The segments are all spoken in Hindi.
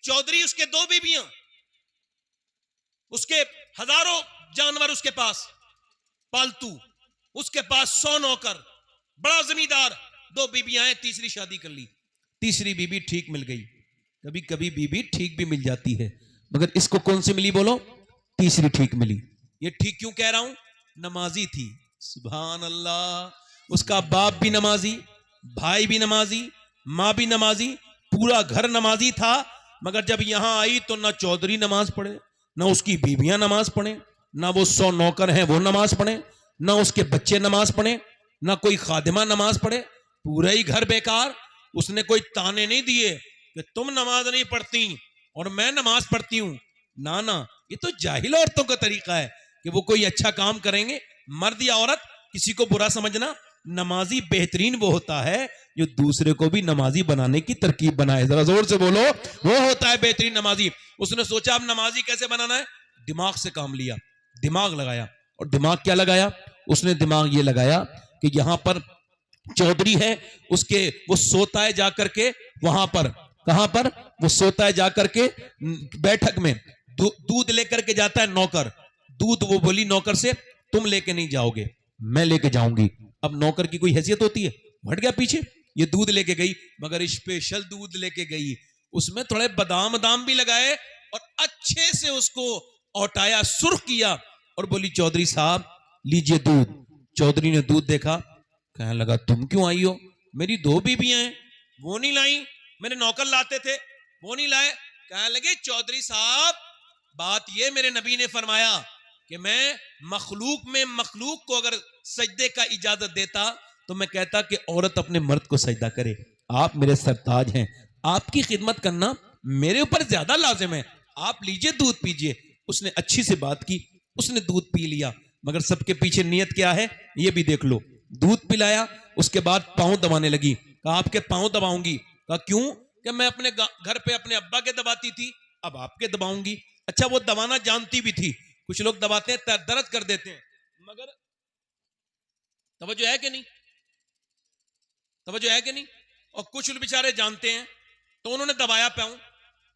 चौधरी उसके 2 बीबियां, उसके हजारों जानवर उसके पास पालतू, उसके पास 100 नौकर, बड़ा जमींदार, 2 बीबियां हैं, तीसरी शादी कर ली, तीसरी बीबी ठीक मिल गई। कभी कभी बीबी ठीक भी मिल जाती है, मगर इसको कौन सी मिली बोलो? तीसरी ठीक मिली। ये ठीक क्यों कह रहा हूं? नमाजी थी। सुभान अल्लाह। उसका बाप भी नमाजी, भाई भी नमाजी, मां भी नमाजी, पूरा घर नमाजी था, मगर जब यहां आई तो ना चौधरी नमाज पढ़े, ना उसकी बीबियां नमाज पढ़े, ना वो 100 नौकर हैं वो नमाज पढ़े, ना उसके बच्चे नमाज पढ़े, ना कोई खादिमा नमाज पढ़े, पूरा ही घर बेकार। उसने कोई ताने नहीं दिए कि तुम नमाज नहीं पढ़ती और मैं नमाज पढ़ती हूं। ना ना, ये तो जाहिल औरतों का तरीका है कि वो कोई अच्छा काम करेंगे, मर्द या औरत, किसी को बुरा समझना। नमाजी बेहतरीन वो होता है जो दूसरे को भी नमाजी बनाने की तरकीब बनाए। जरा जोर से बोलो, वो होता है बेहतरीन नमाजी। उसने सोचा अब नमाजी कैसे बनाना है, दिमाग से काम लिया, दिमाग लगाया। और दिमाग क्या लगाया उसने? दिमाग ये लगाया कि यहां पर चौधरी है, उसके वो सोता है जाकर के वहां पर, कहां पर? वो सोता है जाकर के बैठक में, दूध लेकर के जाता है नौकर। दूध वो बोली नौकर से, तुम लेके नहीं जाओगे, मैं लेके जाऊंगी। अब नौकर की कोई हैसियत होती है? हट गया पीछे। ये दूध लेके गई, मगर स्पेशल दूध लेके गई, उसमें थोड़े बादाम बादाम भी लगाए और अच्छे से उसको औटाया, सुर्ख किया और बोली चौधरी साहब लीजिए दूध। चौधरी ने दूध देखा, कहने लगा तुम क्यों आई हो? मेरी 2 बीबियां हैं, वो नहीं लाई, मेरे नौकर लाते थे वो नहीं लाए। कहने लगे चौधरी साहब बात ये, मेरे नबी ने फरमाया कि मैं मखलूक में मखलूक को अगर सजदे का इजाजत देता तो मैं कहता कि औरत अपने मर्द को सजदा करे। आप मेरे सरताज हैं, आपकी खिदमत करना मेरे ऊपर ज्यादा लाजिम है, आप लीजिए दूध पीजिए। उसने अच्छी से बात की, उसने दूध पी लिया, मगर सबके पीछे नियत क्या है ये भी देख लो। दूध पिलाया, उसके बाद पांव दबाने लगी। कहा आपके पांव दबाऊंगी। कहा क्यों? कि मैं अपने घर पे अपने अब्बा के दबाती थी, अब आपके दबाऊंगी। अच्छा वो दबाना जानती भी थी, कुछ लोग दबाते हैं दर्द कर देते हैं, मगर तवज्जो है कि नहीं? तवज्जो है कि नहीं? और कुछ लोग बेचारे जानते हैं, तो उन्होंने दबाया पांव,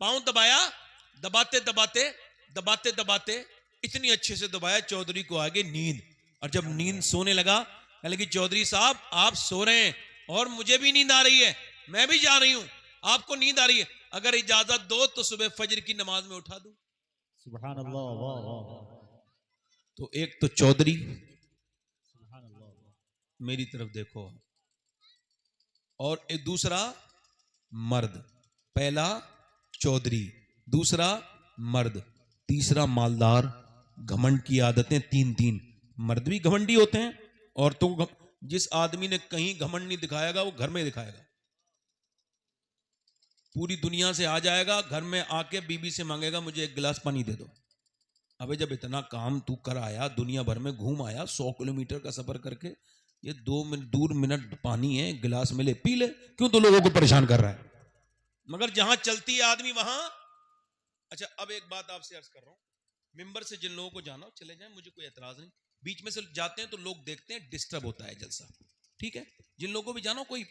पांव दबाया, दबाते दबाते दबाते दबाते इतनी अच्छे से दबाया, चौधरी को आ गई नींद। और जब नींद सोने लगा, कहने लगी चौधरी साहब आप सो रहे हैं और मुझे भी नींद आ रही है, मैं भी जा रही हूं, आपको नींद आ रही है, अगर इजाजत दो तो सुबह फजर की नमाज में उठा दूं। सुभान अल्लाह, वाह वाह। तो एक तो चौधरी, मेरी तरफ देखो, और एक दूसरा मर्द। पहला चौधरी, दूसरा मर्द, तीसरा मालदार। घमंड की आदतें 3-3। मर्द भी घमंडी होते हैं, औरतों को जिस आदमी ने कहीं घमंड नहीं दिखाएगा वो घर में दिखाएगा। पूरी दुनिया से आ जाएगा, घर में आके बीबी से मांगेगा मुझे 1 गिलास पानी दे दो। अबे जब इतना काम तू कर आया, दुनिया भर में घूम आया, 100 किलोमीटर का सफर करके, ये 2 मिनट दूर मिनट पानी है, गिलास में ले पी ले, क्यों तो लोगों को परेशान कर रहा है? मगर जहां चलती है आदमी वहां। अच्छा अब एक बात आपसे अर्ज कर रहा हूं, मिंबर से जिन लोगों को जाना हो चले जाएं, मुझे कोई एतराज नहीं। बीच में से जाते हैं तो लोग देखते हैं, डिस्टर्ब होता है जलसा, ठीक है? जिन लोगों को भी जाना हो, कोई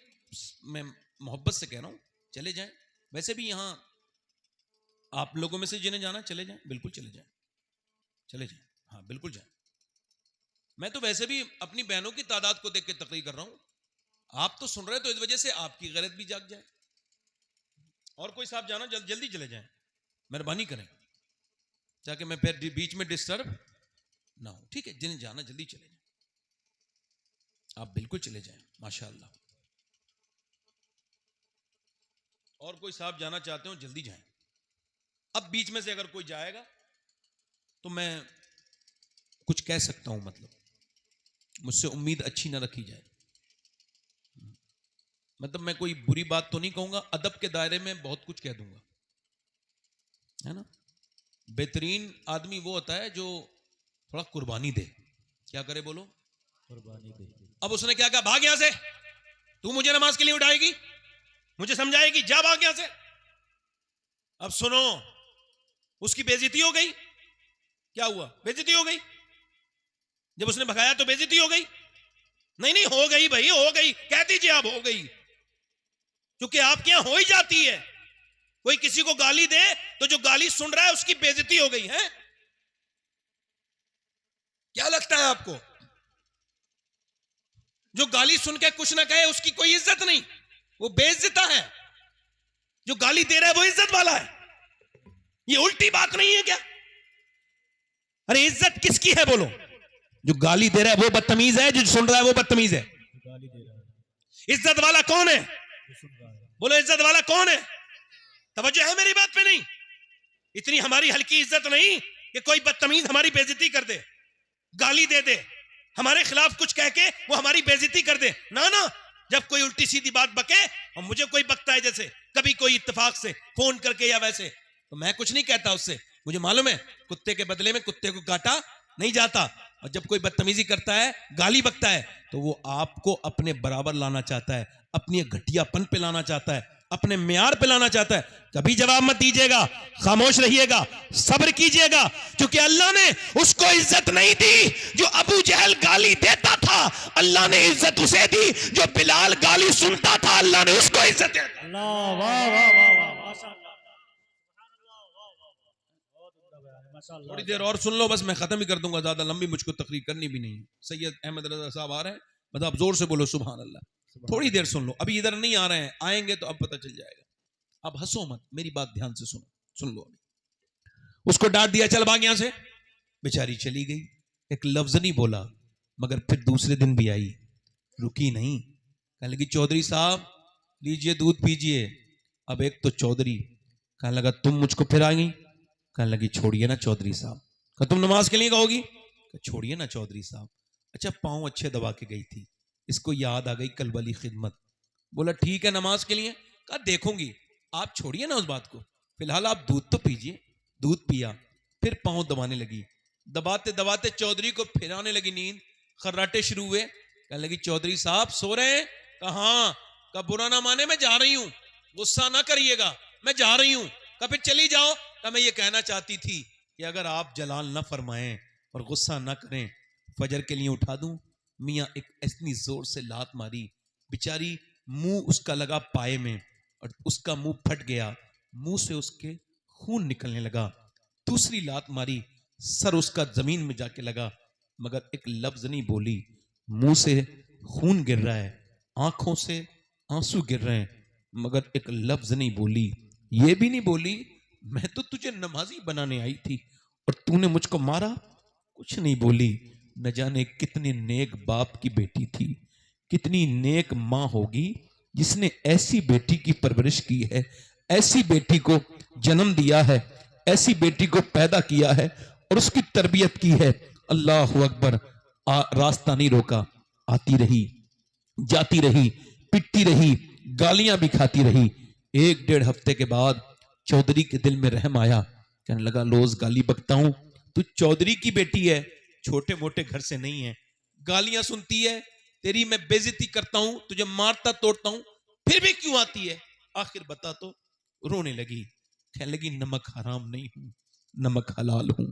मैं मोहब्बत से कह रहा हूं चले जाएं। वैसे भी यहां आप लोगों में से जिन्हें जाना चले जाएं, बिल्कुल चले जाएं, चले जाएं, हाँ बिल्कुल जाएं। मैं तो वैसे भी अपनी बहनों की तादाद को देख के तकरीर कर रहा हूं, आप तो सुन रहे तो इस वजह से आपकी गैरत भी जाग जाए। और कोई साहब जाना जल्दी चले जाएं, मेहरबानी करें, ताकि मैं फिर बीच में डिस्टर्ब ना हो, ठीक है? जिन्हें जाना जल्दी चले जाएं, आप बिल्कुल चले जाएं, माशाअल्लाह। और कोई साहब जाना चाहते हो जल्दी जाएं। अब बीच में से अगर कोई जाएगा तो मैं कुछ कह सकता हूं, मतलब मुझसे उम्मीद अच्छी ना रखी जाए, मतलब मैं कोई बुरी बात तो नहीं कहूंगा, अदब के दायरे में बहुत कुछ कह दूंगा, है ना? बेहतरीन आदमी वो होता है जो थोड़ा कुर्बानी दे। क्या करे बोलो? कुर्बानी दे। अब उसने क्या कहा, भाग यहां से, तू मुझे नमाज के लिए उठाएगी, मुझे समझाएगी, जा भाग यहां से। अब सुनो, उसकी बेइज्जती हो गई। क्या हुआ? बेइज्जती हो गई। जब उसने भगाया तो बेइज्जती हो गई? नहीं नहीं, हो गई भाई, हो गई, कह दीजिए आप हो गई, क्योंकि आपके यहां हो ही जाती है। कोई किसी को गाली दे तो जो गाली सुन रहा है उसकी बेइज्जती हो गई है। क्या लगता है आपको? जो गाली सुन के कुछ ना कहे उसकी कोई इज्जत नहीं, वो बेइज्जता है। जो गाली दे रहा है वो इज्जत वाला है। ये उल्टी बात नहीं है क्या? अरे इज्जत किसकी है बोलो? जो गाली दे रहा है वो बदतमीज है, जो सुन रहा है वो बदतमीज है। गाली दे रहा है, इज्जत वाला कौन है? जो सुन रहा है। बोलो इज्जत वाला कौन है? तवज्जो है मेरी बात पे? नहीं, इतनी हमारी हल्की इज्जत नहीं कि कोई बदतमीज हमारी बेइज्जती कर दे, गाली दे दे, हमारे खिलाफ कुछ कह के वो हमारी बेइज्जती कर दे। ना ना, जब कोई उल्टी सीधी बात बके और मुझे कोई बकता है, जैसे कभी कोई इत्तेफाक से फोन करके या वैसे, तो मैं कुछ नहीं कहता उससे। मुझे मालूम है कुत्ते के बदले में कुत्ते को काटा नहीं जाता। और जब कोई बदतमीजी करता है, गाली बकता है, तो वो आपको अपने बराबर लाना चाहता है, अपनी घटियापन पे लाना चाहता है, अपने म्यार पे लाना चाहता है। कभी जवाब मत दीजिएगा, खामोश रहिएगा, सब्र कीजिएगा, क्योंकि अल्लाह ने उसको इज्जत नहीं दी जो अबू जहल गाली देता था। अल्लाह ने इज्जत उसे दी जो बिलाल गाली सुनता था। अल्लाह ने उसको इज्जत दी। अल्लाह, वाह वाह वाह वाह, माशाअल्लाह, सुभान अल्लाह, वाह वाह वाह, बहुत उम्दा बयान है, माशाअल्लाह। थोड़ी देर और सुन लो, बस मैं खत्म ही कर दूंगा, ज्यादा लंबी मुझको तकरीर करनी भी नहीं है। सैयद अहमद रजा साहब आ रहे हैं, मतलब आप जोर से बोलो सुभान अल्लाह। थोड़ी देर सुन लो, अभी इधर नहीं आ रहे हैं, आएंगे तो अब पता चल जाएगा। अब हंसो मत, मेरी बात ध्यान से सुनो, सुन लो। अभी उसको डांट दिया, चल भाग यहां से। बेचारी चली गई, एक लफ्ज नहीं बोला, मगर फिर दूसरे दिन भी आई, रुकी नहीं। कहने लगी चौधरी साहब लीजिए दूध पीजिए। अब एक तो चौधरी, कहने लगा तुम मुझको फिर आ गई। कहने लगी छोड़िए ना चौधरी साहब। कहा तुम नमाज के लिए कहोगी? छोड़िए ना चौधरी साहब। अच्छा पांव अच्छे दबा के गई थी, इसको याद आ गई कल वाली खिदमत। बोला ठीक है नमाज के लिए। कहा देखूंगी, आप छोड़िए ना उस बात को, फिलहाल आप दूध तो पीजिए। दूध पिया, फिर पांव दबाने लगी, दबाते दबाते चौधरी को फिर आने लगी नींद, खर्राटे शुरू हुए। कहने लगी चौधरी साहब सो रहे हैं? कहा का बुरा ना माने, मैं जा रही हूं, गुस्सा ना करिएगा, मैं जा रही हूं। कहा फिर चली जाओ। कहा मैं ये कहना चाहती थी कि अगर आप जलाल ना फरमाएं और गुस्सा ना करें, फजर के लिए उठा दूं। मियाँ एक इतनी जोर से लात मारी, बेचारी मुंह उसका लगा पाए में और उसका मुंह फट गया, मुंह से उसके खून निकलने लगा। दूसरी लात मारी, सर उसका जमीन में जाके लगा, मगर एक लफ्ज नहीं बोली। मुंह से खून गिर रहा है, आंखों से आंसू गिर रहे हैं, मगर एक लफ्ज नहीं बोली। ये भी नहीं बोली मैं तो तुझे नमाजी बनाने आई थी और तूने मुझको मारा। कुछ नहीं बोली। न जाने कितने नेक बाप की बेटी थी, कितनी नेक माँ होगी जिसने ऐसी बेटी की परवरिश की है, ऐसी बेटी को जन्म दिया है, ऐसी बेटी को पैदा किया है और उसकी तरबियत की है। अल्लाह अकबर। रास्ता नहीं रोका, आती रही, जाती रही, पिटती रही, गालियां भी खाती रही। 1-1.5 हफ्ते के बाद चौधरी के दिल में रहम आया, कहने लगा रोज गाली बकता हूं, तू चौधरी की बेटी है, छोटे मोटे घर से नहीं है, गालियां सुनती है, तेरी मैं बेइज्जती करता हूं, तुझे मारता तोड़ता हूं, फिर भी क्यों आती है? आखिर बता तो। रोने लगी, कहने लगी नमक हराम नहीं हूं, नमक हलाल हूं,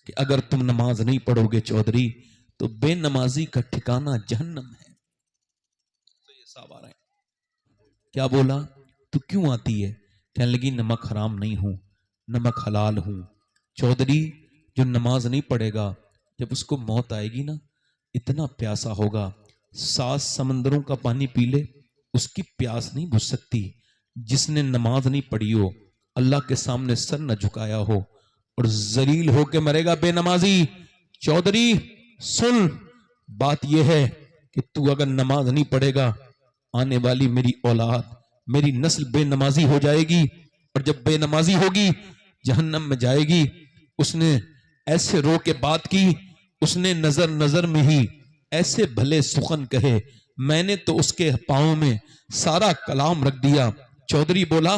कि अगर तुम नमाज नहीं पढ़ोगे चौधरी तो बेनमाजी का ठिकाना जहन्नम है। तो ये साहब आ रहे हैं, क्या बोला? तू क्यों आती है? कहने लगी नमक हराम नहीं हूं, नमक हलाल हूं। चौधरी जो नमाज नहीं पढ़ेगा, जब उसको मौत आएगी ना, इतना प्यासा होगा 7 समंदरों का पानी पी ले, उसकी प्यास नहीं बुझ सकती। जिसने नमाज नहीं पढ़ी हो, अल्लाह के सामने सर न झुकाया हो और जलील होके मरेगा बेनमाजी। चौधरी सुन, बात यह है कि तू अगर नमाज नहीं पढ़ेगा, आने वाली मेरी औलाद, मेरी नस्ल बेनमाजी हो जाएगी और जब बेनमाजी होगी जहन्नम में जाएगी। उसने ऐसे रो के बात की, उसने नजर नजर में ही ऐसे भले सुखन कहे, मैंने तो उसके पांव में सारा कलाम रख दिया। चौधरी बोला,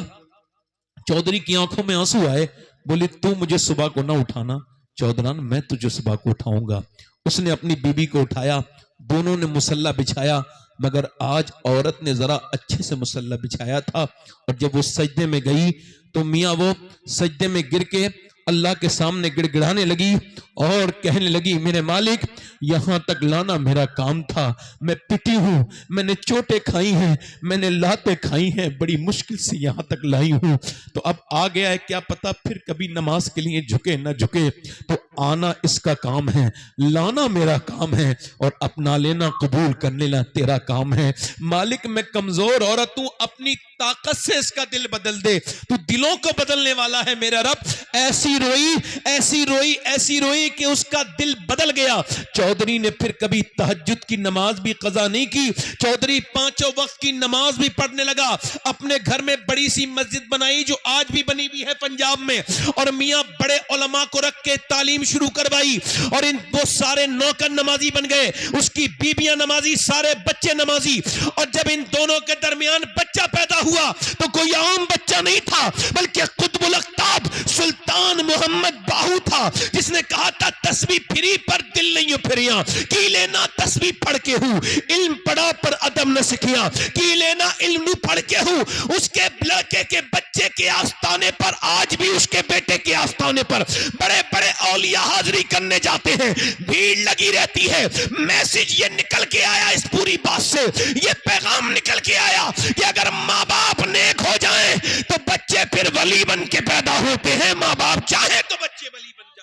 चौधरी की आंखों में आंसू आए, बोली तू मुझे सुबह को ना उठाना। चौधरान मैं तुझे सुबह को उठाऊंगा। उसने अपनी बीबी को उठाया, दोनों ने मुसल्ला बिछाया, मगर आज औरत ने जरा अच्छे से मुसल्ला बिछाया था और जब वो सजदे में गई तो मियाँ वो सजदे में गिर के अल्लाह के सामने गिड़गिड़ाने लगी और कहने लगी, मेरे मालिक यहां तक लाना मेरा काम था। मैं पिटी हूं, मैंने चोटें खाई हैं, मैंने लातें खाई हैं, बड़ी मुश्किल से यहां तक लाई हूं। तो अब आ गया है, क्या पता फिर कभी नमाज के लिए झुके ना झुके। तो आना इसका काम है, लाना मेरा काम है, और अपना लेना कबूल कर लेना तेरा काम है। मालिक मैं कमजोर औरत हूं, अपनी ताकत से इसका दिल बदल दे। तू दिलों को बदलने वाला है मेरा रब। ऐसी रोई, ऐसी रोई, ऐसी रोई कि उसका दिल बदल गया। चौधरी ने फिर कभी तहज्जुद की नमाज भी कज़ा नहीं की। चौधरी पांचों वक्त की नमाज भी पढ़ने लगा। अपने घर में बड़ी सी मस्जिद बनाई जो आज भी बनी हुई है पंजाब में, और मियां बड़े उलमा को रख के तालीम शुरू करवाई, और इन वो सारे नौकर नमाजी बन गए, उसकी बीबियां नमाजी, सारे बच्चे नमाजी। और जब इन दोनों के दरमियान बच्चा पैदा हुआ तो कोई आम बच्चा नहीं था, बल्कि कुतुबुल अख्ताब सुल्तान मोहम्मद बाहू था, जिसने कहा था तस्बीह फिरी पर दिल नहीं फिरिया, की लेना तस्बीह पढ़ के हूं, इल्म पढ़ा पर अदब न सीखिया, की लेना इल्म पढ़ के हूं। उसके लड़के के बच्चे के आस्थाने पर, आज भी उसके बेटे के आस्थाने पर बड़े बड़े औलिया हाजिरी करने जाते हैं, भीड़ लगी रहती है। मैसेज ये निकल के आया, इस पूरी बात से ये पैगाम निकल के आया कि अगर माँ बाप नेक हो जाएं तो बच्चे फिर वली बन के पैदा होते हैं, माँ बाप चाहे तो बच्चे वली बन जाए।